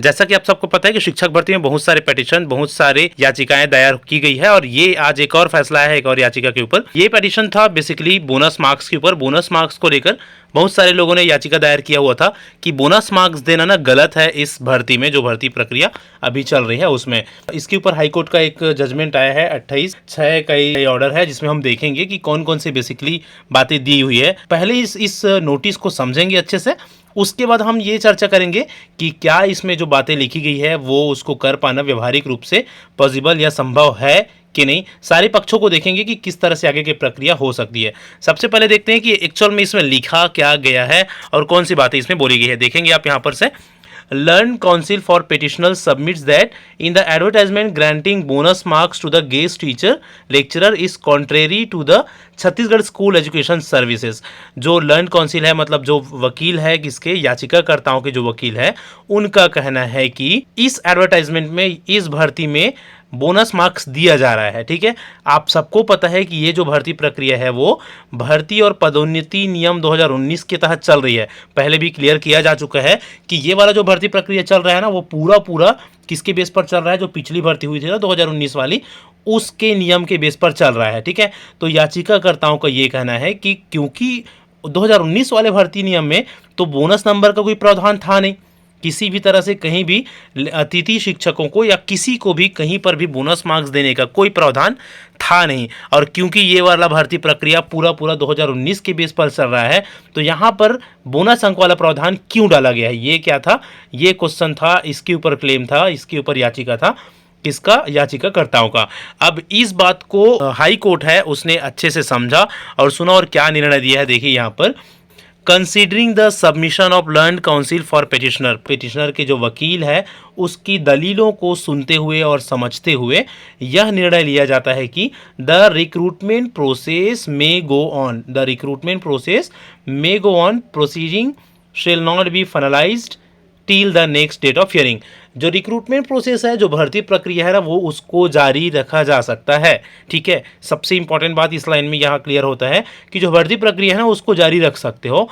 जैसा कि आप सबको पता है कि शिक्षक भर्ती में बहुत सारे पिटीशन, बहुत सारे याचिकाएं दायर की गई है और ये आज एक और फैसला है एक और याचिका के ऊपर। ये पिटीशन था बेसिकली बोनस मार्क्स के ऊपर। बोनस मार्क्स को लेकर बहुत सारे लोगों ने याचिका दायर किया हुआ था कि बोनस मार्क्स देना ना गलत है इस भर्ती में, जो भर्ती प्रक्रिया अभी चल रही है उसमें। इसके ऊपर हाईकोर्ट का एक जजमेंट आया है 28/6 का ये ऑर्डर है, जिसमें हम देखेंगे कि कौन कौन सी बेसिकली बातें दी हुई है। पहले इस नोटिस को समझेंगे अच्छे से, उसके बाद हम ये चर्चा करेंगे कि क्या इसमें जो बातें लिखी गई है वो उसको कर पाना व्यवहारिक रूप से पॉसिबल या संभव है कि नहीं। सारे पक्षों को देखेंगे कि किस तरह से आगे की प्रक्रिया हो सकती है। सबसे पहले देखते हैं कि एक्चुअल में इसमें लिखा क्या गया है और कौन सी बातें इसमें बोली गई है। देखेंगे आप यहाँ पर से, Learned Council for Petitioners submits that in the advertisement granting bonus marks to the guest teacher lecturer is contrary to the Chhattisgarh school education services. जो लर्न काउंसिल है, मतलब जो वकील है, किसके, याचिकाकर्ताओं के जो वकील है, उनका कहना है कि इस एडवर्टाइजमेंट में, इस भर्ती में बोनस मार्क्स दिया जा रहा है। ठीक है, आप सबको पता है कि ये जो भर्ती प्रक्रिया है वो भर्ती और पदोन्नति नियम 2019 के तहत चल रही है। पहले भी क्लियर किया जा चुका है कि ये वाला जो भर्ती प्रक्रिया चल रहा है ना, वो पूरा किसके बेस पर चल रहा है, जो पिछली भर्ती हुई थी ना 2019 वाली, उसके नियम के बेस पर चल रहा है। ठीक है, तो याचिकाकर्ताओं का ये कहना है कि क्योंकि 2019 वाले भर्ती नियम में तो बोनस नंबर का कोई प्रावधान था नहीं, किसी भी तरह से कहीं भी अतिथि शिक्षकों को या किसी को भी कहीं पर भी बोनस मार्क्स देने का कोई प्रावधान था नहीं। और क्योंकि ये वाला भर्ती प्रक्रिया पूरा 2019 के बेस पर चल रहा है, तो यहाँ पर बोनस अंक वाला प्रावधान क्यों डाला गया है, ये क्या था, ये क्वेश्चन था, इसके ऊपर क्लेम था, इसके ऊपर याचिका था, किसका, याचिकाकर्ताओं का। अब इस बात को हाई कोर्ट है उसने अच्छे से समझा और सुना और क्या निर्णय दिया है। देखिए यहाँ पर, considering the submission of learn council for petitioner, petitioner के जो वकील है उसकी दलीलों को सुनते हुए और समझते हुए यह निर्णय लिया जाता है कि the recruitment process may go on, the recruitment process may go on, proceeding shall not be finalised till the next date of hearing. जो रिक्रूटमेंट प्रोसेस है, जो भर्ती प्रक्रिया है ना, वो उसको जारी रखा जा सकता है। ठीक है, सबसे इंपॉर्टेंट बात इस लाइन में यहाँ क्लियर होता है कि जो भर्ती प्रक्रिया है ना उसको जारी रख सकते हो,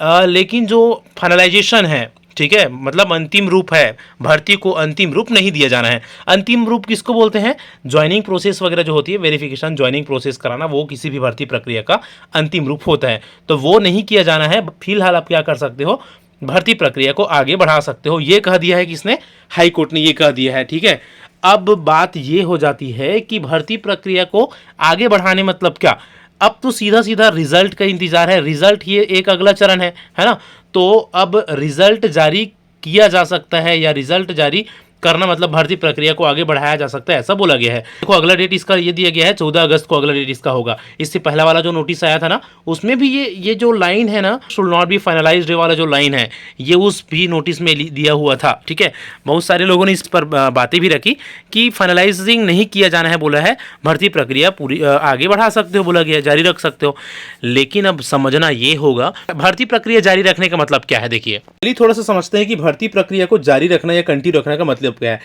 लेकिन जो फाइनलाइजेशन है, ठीक है, मतलब अंतिम रूप है, भर्ती को अंतिम रूप नहीं दिया जाना है। अंतिम रूप किसको बोलते हैं, ज्वाइनिंग प्रोसेस वगैरह जो होती है, वेरिफिकेशन, ज्वाइनिंग प्रोसेस कराना, वो किसी भी भर्ती प्रक्रिया का अंतिम रूप होता है। तो वो नहीं किया जाना है। फिलहाल आप क्या कर सकते हो, भर्ती प्रक्रिया को आगे बढ़ा सकते हो। ये कह दिया है किसने, हाई कोर्ट ने ये कह दिया है। ठीक है, अब बात ये हो जाती है कि भर्ती प्रक्रिया को आगे बढ़ाने मतलब क्या। अब तो सीधा रिजल्ट का इंतजार है, रिजल्ट ये एक अगला चरण है ना। तो अब रिजल्ट जारी किया जा सकता है या रिजल्ट जारी करना मतलब भर्ती प्रक्रिया को आगे बढ़ाया जा सकता है, ऐसा बोला गया है। देखो अगला डेट इसका ये दिया गया है 14 अगस्त को अगला डेट इसका होगा। इससे पहला वाला जो नोटिस आया था ना, उसमें भी ये जो लाइन है ना, शुड नॉट बी फाइनलाइज्ड वाला जो लाइन है, ये उस भी नोटिस में दिया हुआ था। ठीक है, बहुत सारे लोगों ने इस पर बातें भी रखी कि फाइनलाइजिंग नहीं किया जाना है, बोला है भर्ती प्रक्रिया पूरी आगे बढ़ा सकते हो, बोला गया जारी रख सकते हो। लेकिन अब समझना ये होगा भर्ती प्रक्रिया जारी रखने का मतलब क्या है। देखिए चलिए थोड़ा सा समझते हैं कि भर्ती प्रक्रिया को जारी रखना या कंटिन्यू रखने का मतलब क्या है।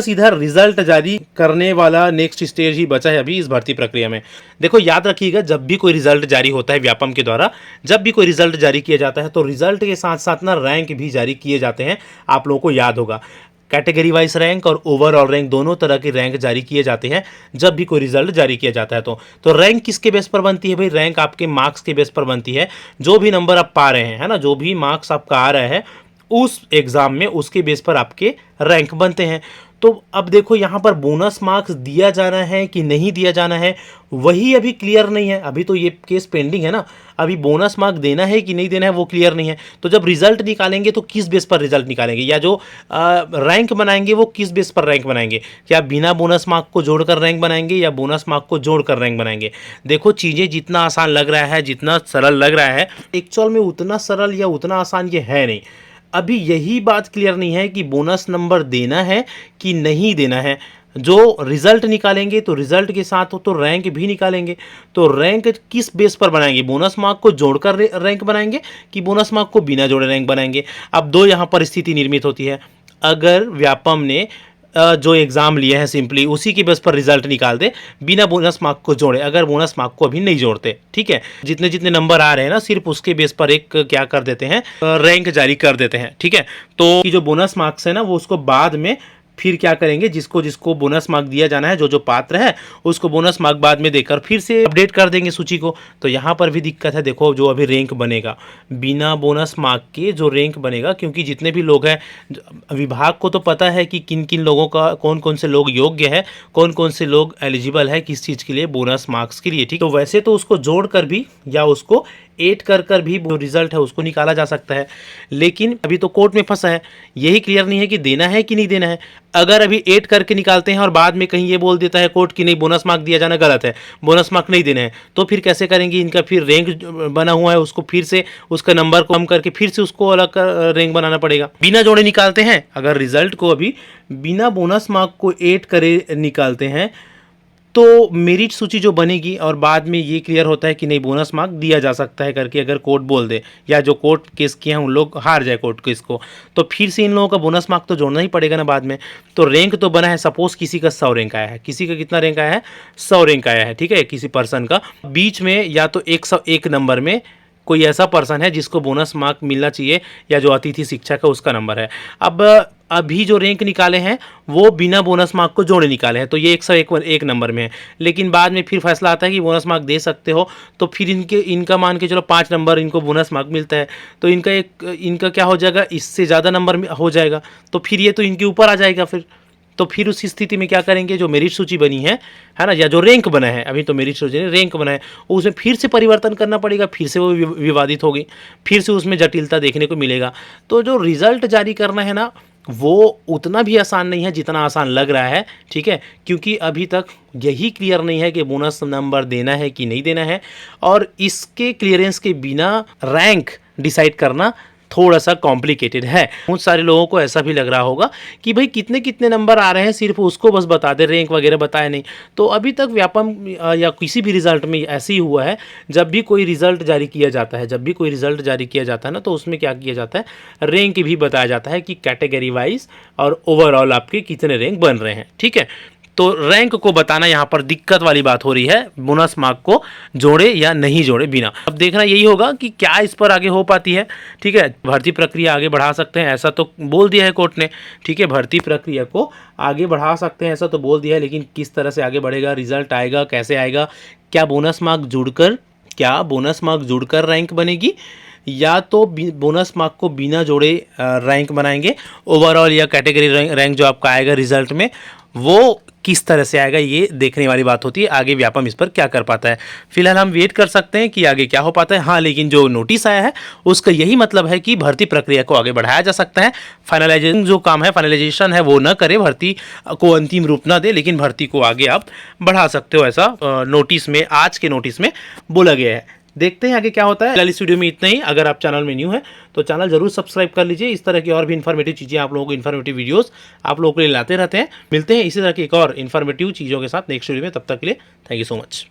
सीधा रिजल्ट जारी करने वाला नेक्स्ट स्टेज ही बचा है अभी इस भर्ती प्रक्रिया में। देखो याद रखिएगा, जब भी कोई रिजल्ट जारी होता है व्यापम के द्वारा, जब भी कोई रिजल्ट जारी किया जाता है तो रिजल्ट के साथ साथ ना रैंक भी जारी किए जाते हैं। आप लोगों को याद होगा, कैटेगरी वाइज रैंक और ओवरऑल रैंक दोनों तरह के रैंक जारी किए जाते हैं जब भी कोई रिजल्ट जारी किया जाता है। तो रैंक किसके बेस पर बनती है भाई, रैंक आपके मार्क्स के बेस पर बनती है। जो भी नंबर आप पा रहे हैं, है ना, जो भी मार्क्स आपका आ रहा है उस एग्जाम में, उसके बेस पर आपके रैंक बनते हैं। तो अब देखो यहाँ पर बोनस मार्क्स दिया जाना है कि नहीं दिया जाना है, वही अभी क्लियर नहीं है। अभी तो ये केस पेंडिंग है ना, अभी बोनस मार्क देना है कि नहीं देना है वो क्लियर नहीं है। तो जब रिजल्ट निकालेंगे तो किस बेस पर रिजल्ट निकालेंगे, या जो रैंक बनाएंगे वो किस बेस पर रैंक बनाएंगे, क्या बिना बोनस मार्क को जोड़कर रैंक बनाएंगे या बोनस मार्क को जोड़कर रैंक बनाएंगे। देखो चीज़ें जितना आसान लग रहा है, जितना सरल लग रहा है, एक्चुअल में उतना सरल या उतना आसान ये है नहीं। अभी यही बात क्लियर नहीं है कि बोनस नंबर देना है कि नहीं देना है। जो रिजल्ट निकालेंगे तो रिजल्ट के साथ तो रैंक भी निकालेंगे। तो रैंक किस बेस पर बनाएंगे, बोनस मार्क को जोड़कर रैंक बनाएंगे कि बोनस मार्क को बिना जोड़े रैंक बनाएंगे। अब दो यहाँ पर स्थिति निर्मित होती है। अगर व्यापम ने जो एग्ज़ाम लिए हैं सिंपली उसी के बेस पर रिजल्ट निकाल दे, बिना बोनस मार्क को जोड़े, अगर बोनस मार्क को अभी नहीं जोड़ते। ठीक है, जितने जितने नंबर आ रहे हैं ना सिर्फ उसके बेस पर एक क्या कर देते हैं, रैंक जारी कर देते हैं। ठीक है, तो जो बोनस मार्क्स है ना वो उसको बाद में फिर क्या करेंगे, जिसको जिसको बोनस मार्क दिया जाना है, जो जो पात्र है उसको बोनस मार्क बाद में देकर फिर से अपडेट कर देंगे सूची को। तो यहाँ पर भी दिक्कत है, देखो जो अभी रैंक बनेगा बिना बोनस मार्क के, जो रैंक बनेगा, क्योंकि जितने भी लोग हैं विभाग को तो पता है कि किन किन लोगों का, कौन कौन से लोग योग्य है, कौन कौन से लोग एलिजिबल है किस चीज़ के लिए, बोनस मार्क्स के लिए। ठीक, तो वैसे तो उसको जोड़ कर भी या उसको ऐड कर भी जो रिजल्ट है उसको निकाला जा सकता है, लेकिन अभी तो कोर्ट में फंसा है, यही क्लियर नहीं है कि देना है कि नहीं देना है। अगर अभी ऐड करके निकालते हैं और बाद में कहीं ये बोल देता है कोर्ट की नहीं बोनस मार्क दिया जाना गलत है, बोनस मार्क नहीं देना है, तो फिर कैसे करेंगे, इनका फिर रैंक बना हुआ है उसको फिर से उसका नंबर को कम करके फिर से उसको अलग रैंक बनाना पड़ेगा। बिना जोड़े निकालते हैं, अगर रिजल्ट को अभी बिना बोनस मार्क को ऐड करे निकालते हैं तो मेरिट सूची जो बनेगी और बाद में ये क्लियर होता है कि नहीं बोनस मार्क दिया जा सकता है करके अगर कोर्ट बोल दे, या जो कोर्ट केस किए हैं उन लोग हार जाए कोर्ट केस को, तो फिर से इन लोगों का बोनस मार्क तो जोड़ना ही पड़ेगा ना बाद में। तो रैंक तो बना है, सपोज किसी का 100 रैंक आया है, किसी का कितना रैंक आया है, 100 रैंक आया है। ठीक है, किसी पर्सन का बीच में या तो 101 नंबर में कोई ऐसा पर्सन है जिसको बोनस मार्क मिलना चाहिए, या जो अतिथि शिक्षक है उसका नंबर है। अब अभी जो रैंक निकाले हैं वो बिना बोनस मार्क को जोड़े निकाले हैं, तो ये 101 नंबर में है, लेकिन बाद में फिर फैसला आता है कि बोनस मार्क दे सकते हो, तो फिर इनका मान के चलो 5 नंबर इनको बोनस मार्क मिलता है, तो इनका क्या हो जाएगा, इससे ज़्यादा नंबर हो जाएगा, तो फिर ये तो इनके ऊपर आ जाएगा फिर। तो फिर उस स्थिति में क्या करेंगे, जो मेरिट सूची बनी है ना, या जो रैंक बना है, अभी तो मेरिट सूची नहीं रैंक बना है, उसमें फिर से परिवर्तन करना पड़ेगा, फिर से वो विवादित होगी, फिर से उसमें जटिलता देखने को मिलेगा। तो जो रिजल्ट जारी करना है ना वो उतना भी आसान नहीं है जितना आसान लग रहा है। ठीक है, क्योंकि अभी तक यही क्लियर नहीं है कि बोनस नंबर देना है कि नहीं देना है, और इसके क्लियरेंस के बिना रैंक डिसाइड करना थोड़ा सा कॉम्प्लिकेटेड है। बहुत सारे लोगों को ऐसा भी लग रहा होगा कि भाई कितने कितने नंबर आ रहे हैं सिर्फ उसको बस बता दे, रैंक वगैरह बताया नहीं। तो अभी तक व्यापम या किसी भी रिजल्ट में ऐसे ही हुआ है, जब भी कोई रिजल्ट जारी किया जाता है, ना तो उसमें क्या किया जाता है, रैंक भी बताया जाता है कि कैटेगरी वाइज और ओवरऑल आपके कितने रैंक बन रहे हैं। ठीक है, तो रैंक को बताना यहाँ पर दिक्कत वाली बात हो रही है, बोनस मार्क को जोड़े या नहीं जोड़े बिना। अब देखना यही होगा कि क्या इस पर आगे हो पाती है। ठीक है, भर्ती प्रक्रिया आगे बढ़ा सकते हैं ऐसा तो बोल दिया है कोर्ट ने। ठीक है, भर्ती प्रक्रिया को आगे बढ़ा सकते हैं ऐसा तो बोल दिया है, लेकिन किस तरह से आगे बढ़ेगा, रिजल्ट आएगा कैसे आएगा, क्या बोनस मार्क जुड़कर रैंक बनेगी, या तो बोनस मार्क को बिना जोड़े रैंक बनाएंगे, ओवरऑल या कैटेगरी रैंक जो आपका आएगा रिजल्ट में वो किस तरह से आएगा, ये देखने वाली बात होती है। आगे व्यापम इस पर क्या कर पाता है, फिलहाल हम वेट कर सकते हैं कि आगे क्या हो पाता है। हाँ, लेकिन जो नोटिस आया है उसका यही मतलब है कि भर्ती प्रक्रिया को आगे बढ़ाया जा सकता है। फाइनलाइजेशन जो काम है, फाइनलाइजेशन है वो न करे, भर्ती को अंतिम रूप ना दे, लेकिन भर्ती को आगे आप बढ़ा सकते हो, ऐसा नोटिस में, आज के नोटिस में बोला गया है। देखते हैं आगे क्या होता है। फिलहाल इस वीडियो में इतना ही। अगर आप चैनल में न्यू है तो चैनल जरूर सब्सक्राइब कर लीजिए। इस तरह की और भी इन्फॉर्मेटिव चीज़ें आप लोगों को, इन्फॉर्मेटिव वीडियोस आप लोगों के लिए लाते रहते हैं। मिलते हैं इसी तरह की एक और इन्फॉर्मेटिव चीज़ों के साथ नेक्स्ट वीडियो में, तब तक के लिए थैंक यू सो मच।